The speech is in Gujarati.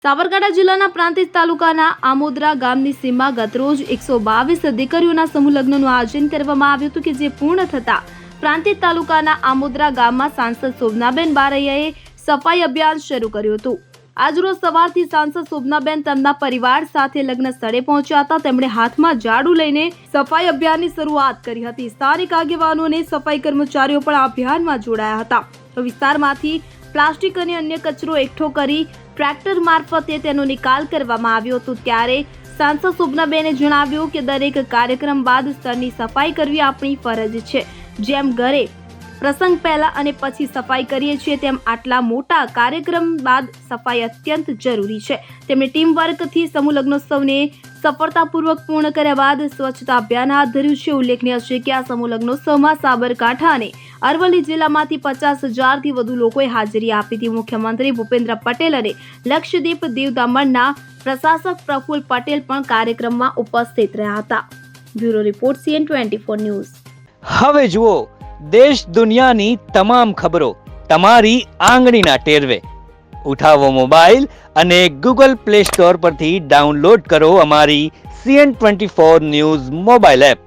સાબરકાંઠા જિલ્લાના પ્રાંતિજ તાલુકાના આમોદરા ગામની સીમમાં ગતરોજ 122 દીકરીઓના સમૂહ લગ્નનું આયોજન કરવામાં આવ્યું હતું કે જે પૂર્ણ થતા પ્રાંતિજ તાલુકાના આમોદરા ગામમાં સાંસદ શોભનાબેન બારૈયાએ સફાઈ અભિયાન શરૂ કર્યું હતું। આજરોજ સવારથી સાંસદ શોભનાબેન તેમના પરિવાર સાથે લગ્ન સ્થળે પહોંચ્યા હતા। તેમણે હાથમાં ઝાડુ લઈને સફાઈ અભિયાનની શરૂઆત કરી હતી। સ્થાનિક આગેવાનો અને સફાઈ કર્મચારીઓ પણ આ અભિયાનમાં જોડાયા હતા। તો વિસ્તારમાંથી પ્લાસ્ટિક અને અન્ય કચરો એકઠો કરી ટ્રેક્ટર મારફતે તેનો નિકાલ કરવામાં આવ્યો હતો। ત્યારે સાંસદ શોભનાબેને જણાવ્યું કે દરેક કાર્યક્રમ બાદ સ્થળની સફાઈ કરવી આપણી ફરજ છે। જેમ ઘરે પ્રસંગ પહેલા અને પછી સફાઈ કરીએ છીએ તેમ આટલા મોટા કાર્યક્રમ બાદ સફાઈ અત્યંત જરૂરી છે। તેમણે ટીમ વર્કથી સમૂહ લગ્નોત્સવને સફળતાપૂર્વક પૂર્ણ કર્યા બાદ સ્વચ્છતા અભિયાન હાથ ધર્યું છે। ઉલ્લેખનીય છે કે આ સમૂહ લગ્નોત્સવમાં સાબરકાંઠા અને અરવલ્લી જિલ્લામાંથી 50,000થી વધુ લોકોએ હાજરી આપી હતી। મુખ્યમંત્રી ભૂપેન્દ્ર પટેલ અને લક્ષદ્વીપ દીવ દમણના પ્રશાસક પ્રફુલ્લ પટેલ પણ કાર્યક્રમમાં ઉપસ્થિત રહ્યા હતા। Bureau report CN24 news. હવે જુઓ દેશ દુનિયાની તમામ ખબરો તમારી આંગળીના ટેરવે। ઉઠાવો મોબાઈલ અને Google Play Store પરથી ડાઉનલોડ કરો અમારી CN24 ન્યૂઝ મોબાઈલ એપ।